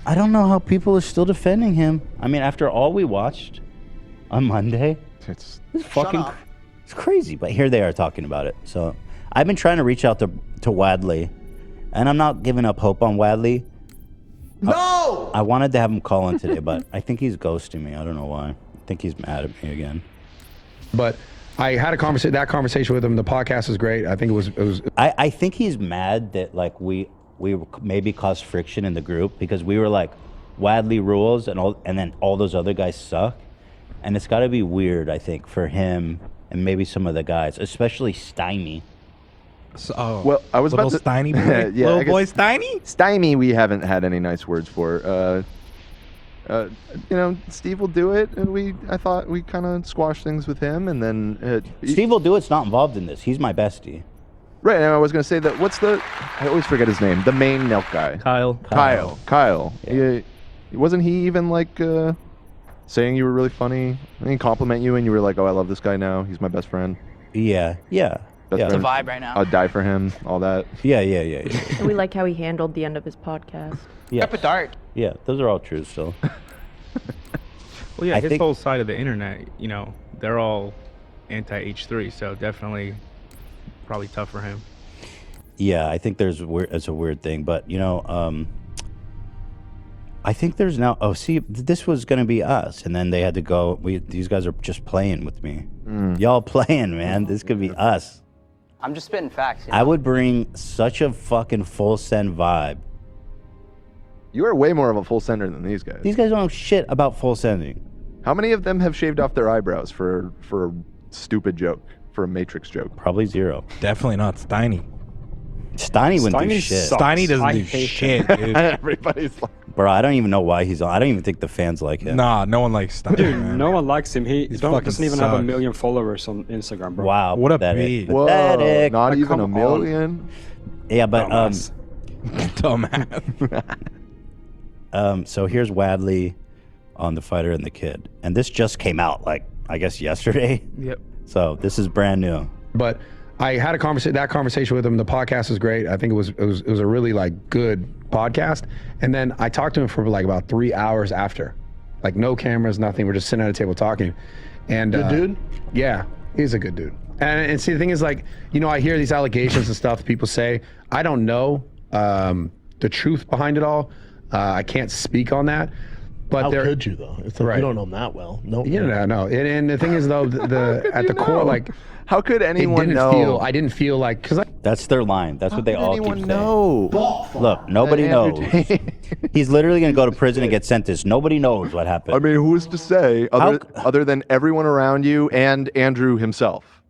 I don't know how people are still defending him. I mean, after all we watched on Monday, It's fucking, it's crazy. But here they are talking about it. So I've been trying to reach out to Wadley, and I'm not giving up hope on Wadley. No! I wanted to have him call in today, but I think he's ghosting me. I don't know why. I think he's mad at me again. But I had that conversation with him. The podcast is great. I think it was. I think he's mad that like we maybe caused friction in the group because we were like Wadley rules and then all those other guys suck, and it's got to be weird I think for him and maybe some of the guys, especially Steiny. So, well, I was about to Steiny boy, yeah, little boy Steiny. Stymie, we haven't had any nice words for. You know, Steve will do it, and I thought we kind of squashed things with him, and then Steve will do it's not involved in this. He's my bestie. Right, and I was going to say that I always forget his name, the main Nelk guy. Kyle. Yeah. Wasn't he even like saying you were really funny? I mean, compliment you, and you were like, "Oh, I love this guy now. He's my best friend." Yeah. Best It's a friend. vibe right now. I'll die for him. All that. Yeah. And we like how he handled the end of his podcast. Yeah. Up a dark. Yeah, those are all true still. Well, yeah, I his think- whole side of the internet, you know, they're all anti-H3, so definitely probably tough for him. Yeah, I think it's a weird thing, but you know, I think there's now. Oh, see, this was gonna be us, and then they had to go. These guys are just playing with me. Y'all playing, man. This could be us. I'm just spitting facts. You know? I would bring such a fucking full send vibe. You are way more of a full sender than these guys. These guys don't know shit about full sending. How many of them have shaved off their eyebrows for a stupid joke, for a Matrix joke? Probably zero. Definitely not Steiny. Steiny wouldn't do shit. Steiny doesn't do shit, dude. Everybody's like, Bro, I don't even know why he's on. I don't even think the fans like him. Nah, no one likes Steiny. Dude, man. no one likes him. He fucking doesn't even have sucks. 1 million followers on Instagram, bro. Wow. What a pathetic. bitch. whoa, Pathetic. not Like, even come a on. million. Yeah, but Dumbass. Dumbass. so here's Wadley on The Fighter and the Kid, and this just came out like I guess yesterday. Yep. So this is brand new. But I had that conversation with him. The podcast is great. I think it was a really like good podcast. And then I talked to him for like about 3 hours after, like no cameras, nothing. We're just sitting at a table talking. And Good dude? Yeah, he's a good dude. And see, the thing is, like, you know, I hear these allegations and stuff people say. I don't know the truth behind it all. I can't speak on that. But How there, could you though? It's like Right. you don't know him that well. No. yeah, no. And the thing is, though, at the core, like, How could anyone know? I didn't feel like, because That's their line. That's what they all keep anyone saying. know? Look, nobody That knows. Andrew Tate- He's literally gonna go to prison and get sentenced. Nobody knows what happened. I mean, who's to say other than everyone around you and Andrew himself,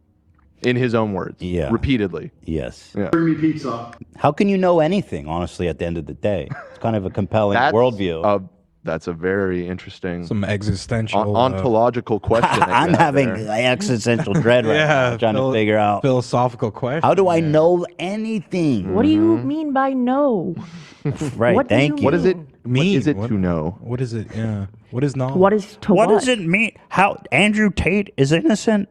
in his own words, Yeah. repeatedly. Yes. Yeah. Bring me pizza. How can you know anything? Honestly, at the end of the day, it's kind of a compelling worldview. That's a very interesting, Some existential ontological question. that you I'm have having there. existential dread right now, trying to figure out philosophical question. how do I know anything? What do you mean by no? Right. What do Thank you. What is it? mean? What is it What- to know? What is it? Yeah. What is knowledge? What is to What does it mean? How Andrew Tate is innocent?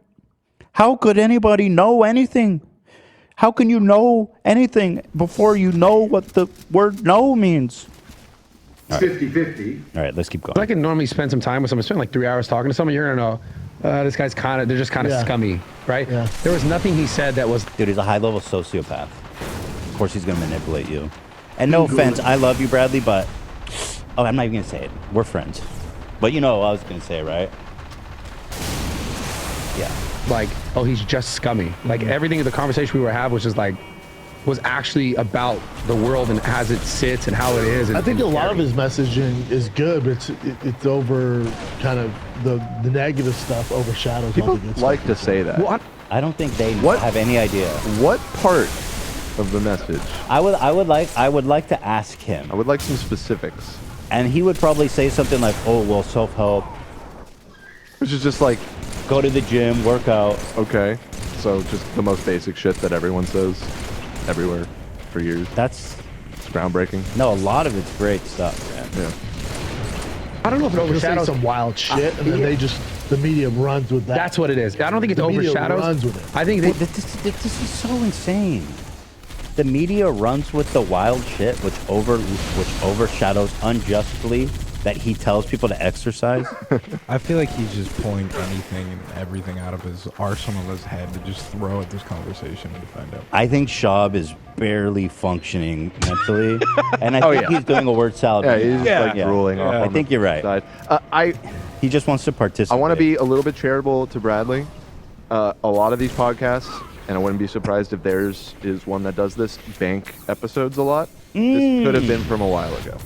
How could anybody know anything? How can you know anything before you know what the word no means? 50-50. All right, let's keep I going. can normally spend some time with someone, spend like 3 hours talking to someone, you're gonna know, this guy's kind of, they're just kind of Yeah. scummy, right? Yeah. There was nothing he said that was, Dude, he's a high-level sociopath. Of course, he's gonna manipulate you. And no offense, I love you, Bradley, but I'm not even gonna say it. We're friends. But you know what I was gonna say, right? Yeah. like, oh, he's just scummy. Like everything, the conversation we were having was just like, was actually about the world and as it sits and how it is. I think a lot of his messaging is good, but it's over kind of the negative stuff overshadows all People the good like stuff. to say that. What? I don't think they What? have any idea. What part of the message? I would like to ask him, I would like some specifics. and he would probably say something like, "Oh, well, self-help, Which is just like, go to the gym, work out." okay, so just the most basic shit that everyone says everywhere for years. That's It's groundbreaking. no, a lot of it's great stuff, man. Yeah. I don't know if it They'll say overshadows. some wild shit, and then the media runs with that. That's what it is. I don't think it The media overshadows. runs with it. I think This is so insane. the media runs with the wild shit, which overshadows unjustly that he tells people to exercise. I feel like he's just pulling anything and everything out of his arsenal of his head to just throw at this conversation and defend it. I think Schaub is barely functioning mentally, and I think he's doing a word salad. Yeah, he's like drooling off. I think you're right. Side. He just wants to participate. I want to be a little bit charitable to Bradley. A lot of these podcasts, and I wouldn't be surprised if theirs is one that does this, bank episodes a lot. This could have been from a while ago.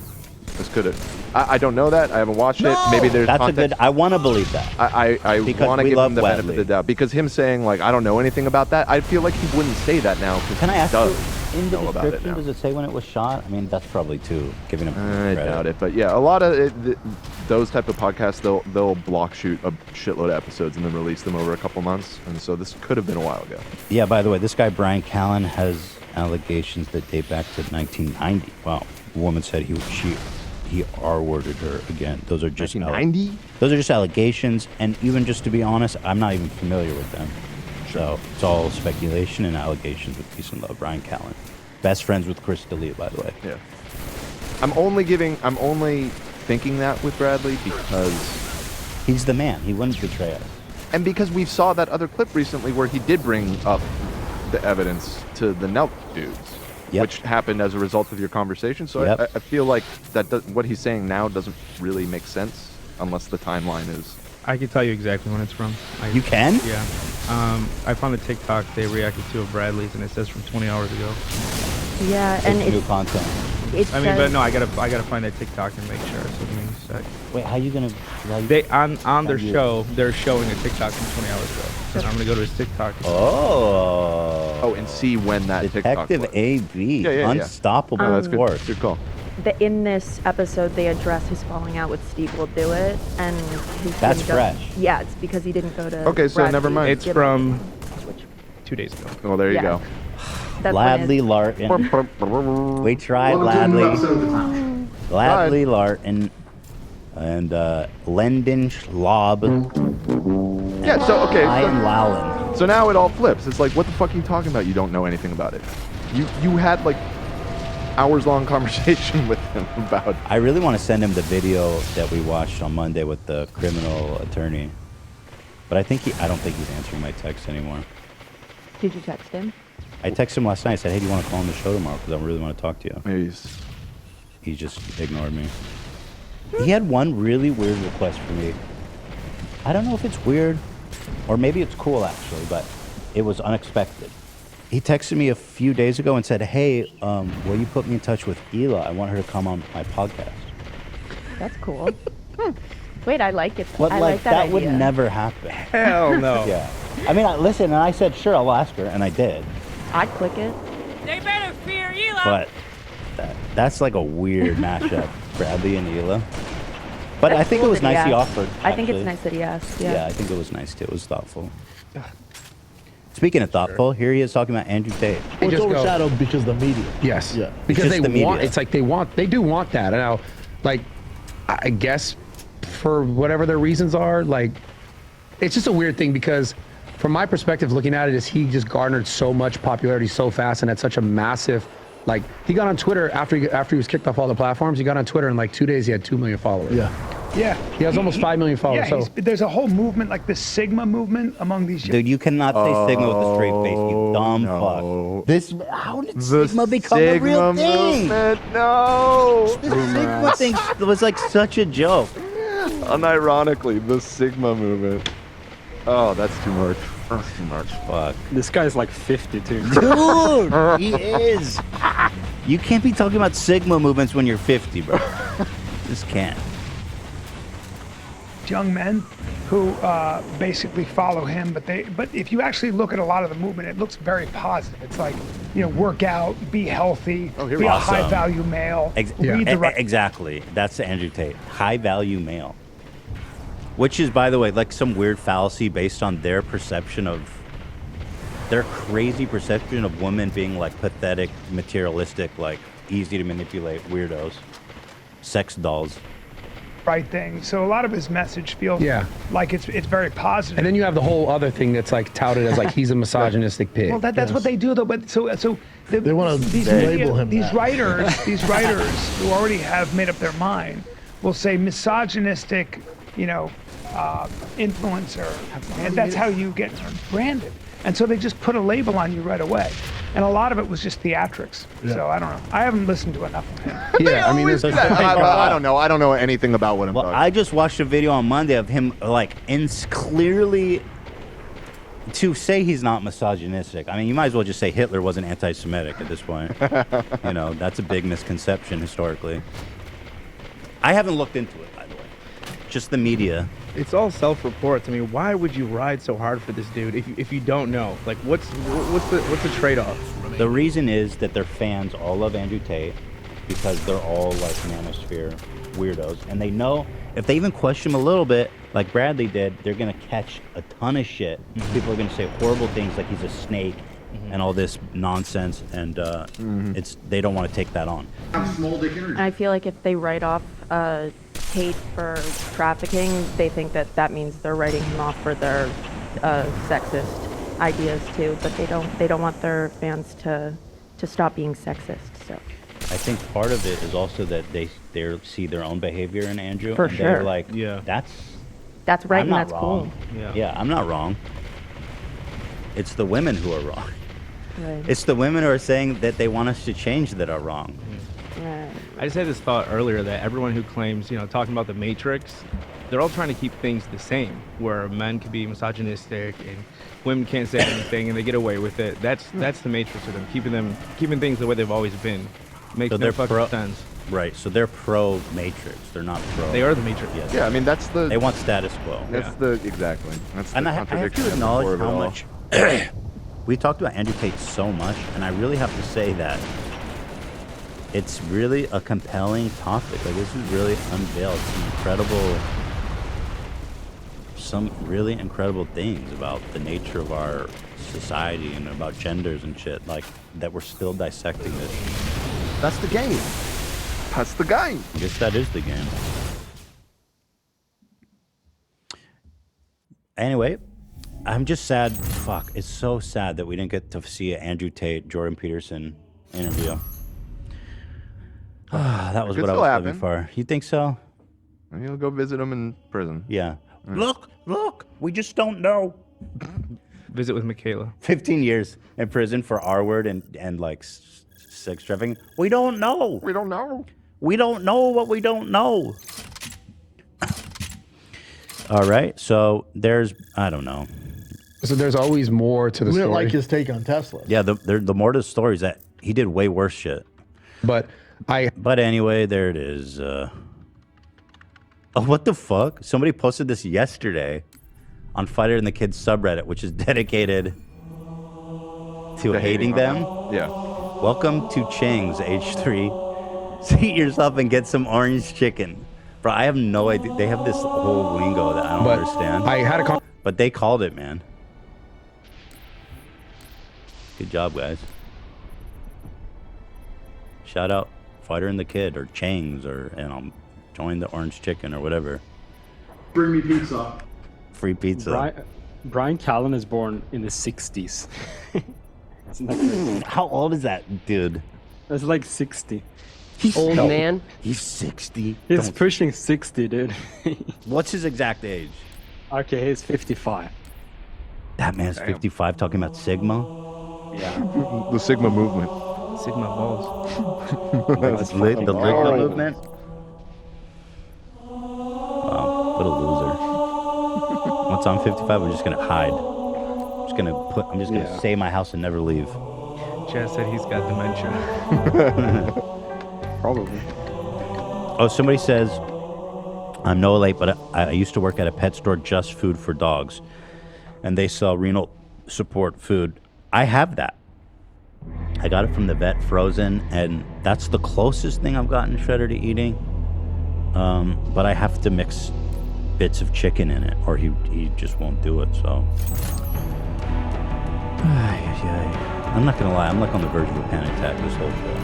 This could have. I don't know that. I haven't watched it. Maybe there's That's context. a good. I want to believe that. I Because want to we give love him the benefit of Wadley. the doubt because him saying like I don't know anything about that. I feel like he wouldn't say that now because Can I he ask does you, in the know about it description, now. does it say when it was shot? I mean, that's probably too giving him I credit. doubt it, but yeah, a lot of those type of podcasts they'll block shoot a shitload of episodes and then release them over a couple months, and so this could have been a while ago. Yeah. By the way, this guy Brian Callen has allegations that date back to 1990. Wow. A woman said he R-worded her again. Those are just 1990. Those are just allegations, and even just to be honest, I'm not even familiar with them. So it's all speculation and allegations with peace and love. Brian Callen, best friends with Chris D'Elia, by the way. Yeah. I'm only thinking that with Bradley because he's the man. He wouldn't betray us. And because we saw that other clip recently where he did bring up the evidence to the Nelk dudes, which happened as a result of your conversation. So I feel like what he's saying now doesn't really make sense unless the timeline is. I can tell you exactly when it's from. You can? Yeah. I found a TikTok they reacted to of Bradley's, and it says from 20 hours ago. Yeah, and It's new it's content. It I mean, but says- no, I gotta find that TikTok and make sure. So give me a sec. Wait, how you gonna? They on their show, they're showing a TikTok from 20 hours ago. So I'm gonna go to his TikTok. Oh, and see when that TikTok Detective was. AB, Yeah. unstoppable. Oh, that's good. force. Good call. in this episode, they address his falling out with Steve Will Do It, and he That's didn't go- fresh. Yeah, it's because he didn't go to. Okay, so Brad never Pitt. mind. It's Give from Switch. 2 days ago. Well, there you Yeah. go. That's when Ladley his- Larton. We tried Ladley. Ladley Larton and Lendon Schlob. Yeah, so, okay. Ryan Lowland. So now it all flips. It's like, what the fuck are you talking about? You don't know anything about it. You had like hours-long conversation with him about. I really want to send him the video that we watched on Monday with the criminal attorney, but I don't think he's answering my text anymore. Did you text him? I texted him last night. I said, "Hey, do you want to call on the show tomorrow? Because I really want to talk to you." Maybe he just ignored me. He had one really weird request for me. I don't know if it's weird, or maybe it's cool actually, but it was unexpected. He texted me a few days ago and said, "Hey, will you put me in touch with Hila? I want her to come on my podcast." That's cool. Wait, I like it. But I like that would idea. never happen. Hell no. Yeah. I mean, listen, and I said, "Sure, I'll ask her," and I did. I'd click it. They better fear Hila. But that's like a weird mashup, Bradley and Hila. But That's I think cool it was that he nice he asked. offered. I think it's actually. nice that he asked. Yeah, Yeah. I think it was nice too. It was thoughtful. Speaking of thoughtful, here he is talking about Andrew Tate. Well, it's just go- overshadowed because of the media. Yes. Yeah. Because just they the media. want. It's like they do want that. Now, like, I guess for whatever their reasons are, like, it's just a weird thing because, from my perspective, looking at it, is he just garnered so much popularity so fast and at such a massive. Like, he got on Twitter after he was kicked off all the platforms. He got on Twitter in like 2 days. He had 2 million followers. Yeah. Yeah. He has almost 5 million followers. Yeah, so there's a whole movement, like the Sigma movement among these. Dude, you cannot say Sigma with a straight face, you dumb fuck. This, how did Sigma become a real thing? Movement, no. The Sigma thing was like such a joke. Unironically, the Sigma movement. Oh, that's too much. That's too much. Fuck. This guy's like 52. Dude, he is. You can't be talking about Sigma movements when you're 50, bro. Just can't. young men who basically follow him, but if you actually look at a lot of the movement, it looks very positive. It's like, work out, be healthy, be a Awesome. high value male, read the right. Exactly. That's Andrew Tate. High value male. Which is, by the way, like some weird fallacy based on their perception of, their crazy perception of women being like pathetic, materialistic, like easy to manipulate weirdos, sex dolls. right thing. So a lot of his message feels like it's very positive. And then you have the whole other thing that's like touted as like he's a misogynistic pig. Well, that's what they do though. But so they want to label him. These writers who already have made up their mind will say misogynistic, influencer, and that's how you get branded. And so they just put a label on you right away. And a lot of it was just theatrics. Yeah. So I don't know. I haven't listened to enough of him. Yeah, I mean, I don't know. I don't know anything about what I'm talking about. I just watched a video on Monday of him like clearly to say he's not misogynistic. I mean, you might as well just say Hitler wasn't anti-Semitic at this point. That's a big misconception historically. I haven't looked into it, by the way. Just the media. It's all self-reports. I mean, why would you ride so hard for this dude if you don't know? Like, what's the trade-off? The reason is that their fans all love Andrew Tate because they're all like manosphere weirdos, and they know if they even question him a little bit, like Bradley did, they're gonna catch a ton of shit. Mm-hmm. People are gonna say horrible things like he's a snake and all this nonsense, and they don't want to take that on. I feel like if they write off Tate for trafficking, they think that means they're writing him off for their sexist ideas too. But they don't want their fans to stop being sexist. So I think part of it is also that they see their own behavior in Andrew, for and sure. they're like, that's right, I'm and not that's wrong. cool. Yeah, I'm not wrong. It's the women who are wrong. Right. It's the women who are saying that they want us to change that are wrong. Right. I just had this thought earlier that everyone who claims, talking about the Matrix, they're all trying to keep things the same, where men can be misogynistic and women can't say anything and they get away with it. That's the Matrix of them, keeping things the way they've always been. Makes no fucking sense. Right, so they're pro-Matrix. They're not pro. They are the Matrix. Yes. Yeah, I mean that's the. They want status quo. That's exactly. That's and the I have contradiction to at the acknowledge core of it how all. much we talked about Andrew Tate so much, and I really have to say that it's really a compelling topic. Like this is really unveiled some really incredible things about the nature of our society and about genders and shit. Like that we're still dissecting this. That's the game. That's the game. I guess that is the game. Anyway, I'm just sad. Fuck, it's so sad that we didn't get to see an Andrew Tate, Jordan Peterson interview. That was what I was hoping for. You think so? You'll go visit him in prison. Yeah. Look, we just don't know. Visit with Michaela. 15 years in prison for R-word and like sex trafficking. We don't know. We don't know. We don't know what we don't know. All right, so I don't know. So there's always more to the We story. didn't like his take on Tesla. Yeah, the more to the story is that he did way worse shit. But anyway, there it is. Oh, what the fuck? Somebody posted this yesterday on Fighter and the Kids subreddit, which is dedicated to hating them. Yeah. Welcome to Chang's age 3. Seat yourself and get some orange chicken. Bro, I have no idea. They have this whole lingo that I don't understand. I had but they called it, man. Good job, guys. Shout out Fighter and the Kid or Chang's or join the orange chicken or whatever. Bring me pizza. Free pizza. Brian Callen is born in the 60s. Isn't that crazy? How old is that dude? That's like 60. He's old man. He's 60. He's pushing 60, dude. What's his exact age? Okay, he's 55. That man's 55 talking about Sigma? Yeah. The Sigma movement. Sigma balls. the Ligma movement? Wow, what a loser. Once I'm 55, I'm just gonna hide. I'm just gonna stay in my house and never leave. Chad said he's got dementia. Probably. Oh, somebody says, I'm no late, but I used to work at a pet store, Just Food for Dogs, and they sell renal support food. I have that. I got it from the vet frozen, and that's the closest thing I've gotten Shredder to eating. But I have to mix bits of chicken in it, or he just won't do it, so. I'm not gonna lie, I'm like on the verge of a panic attack this whole show.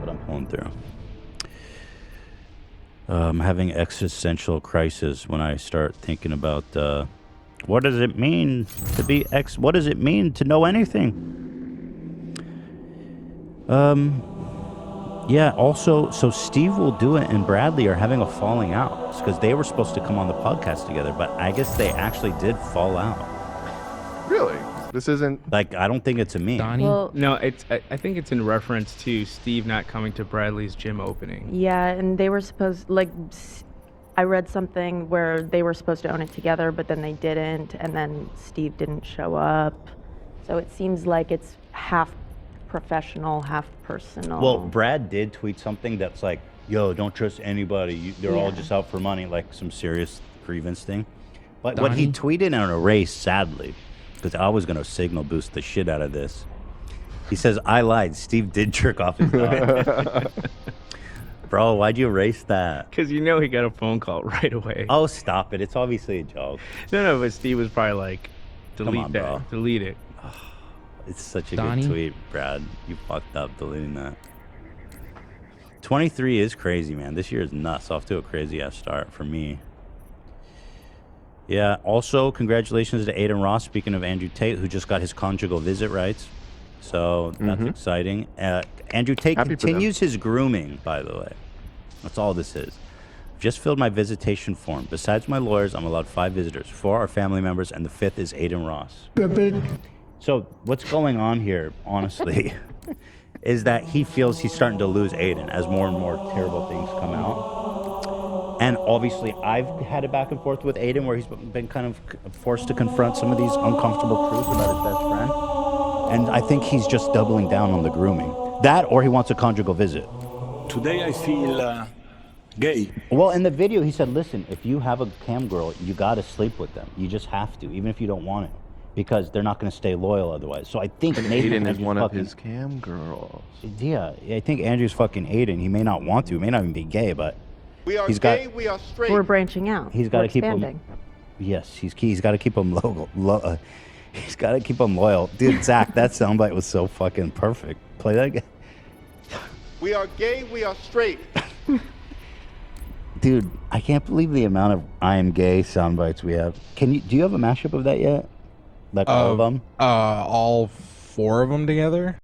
But I'm pulling through. I'm having existential crisis when I start thinking about what does it mean to be what does it mean to know anything? Yeah, also, so Steve Will Do It and Bradley are having a falling out because they were supposed to come on the podcast together, but I guess they actually did fall out. Really? This isn't like, I don't think it's a meme. Donnie? Well- No, I think it's in reference to Steve not coming to Bradley's gym opening. Yeah, and they were supposed, like, I read something where they were supposed to own it together, but then they didn't, and then Steve didn't show up. So it seems like it's half professional, half personal. Well, Brad did tweet something that's like, yo, don't trust anybody. They're all just out for money, like some serious grievance thing. But what he tweeted on a race, sadly, because I was going to signal boost the shit out of this. He says, I lied. Steve did jerk off his dog. Bro, why'd you erase that? Because you know he got a phone call right away. Oh, stop it. It's obviously a joke. No, but Steve was probably like, delete on, that. bro. Delete it. It's such a Donnie? good tweet, Brad. You fucked up deleting that. 23 is crazy, man. This year is nuts. Off to a crazy ass start for me. Yeah. Also, congratulations to Aiden Ross. Speaking of Andrew Tate, who just got his conjugal visit rights, so that's exciting. Andrew Tate Happy for them. continues his grooming, by the way. That's all this is. Just filled my visitation form. Besides my lawyers, I'm allowed 5 visitors. 4 are family members, and the 5th is Aiden Ross. So what's going on here, honestly, is that he feels he's starting to lose Aiden as more and more terrible things come out. And obviously, I've had a back and forth with Aiden where he's been kind of forced to confront some of these uncomfortable truths about his best friend. And I think he's just doubling down on the grooming. That, or he wants a conjugal visit. Today I feel gay. Well, in the video, he said, listen, if you have a cam girl, you got to sleep with them. You just have to, even if you don't want it. Because they're not going to stay loyal otherwise. So I think Aiden is one of his cam girls. Yeah, I think Andrew's fucking Aiden. He may not want to. He may not even be gay, but We are he's gay, got. we are straight. We're branching out. He's got We're to keep expanding. him. Yes, he's got to keep him he's got to keep him loyal, dude. Zach, that soundbite was so fucking perfect. Play that again. We are gay, we are straight. Dude, I can't believe the amount of "I am gay" soundbites we have. Do you have a mashup of that yet? Like all of them? All 4 of them together?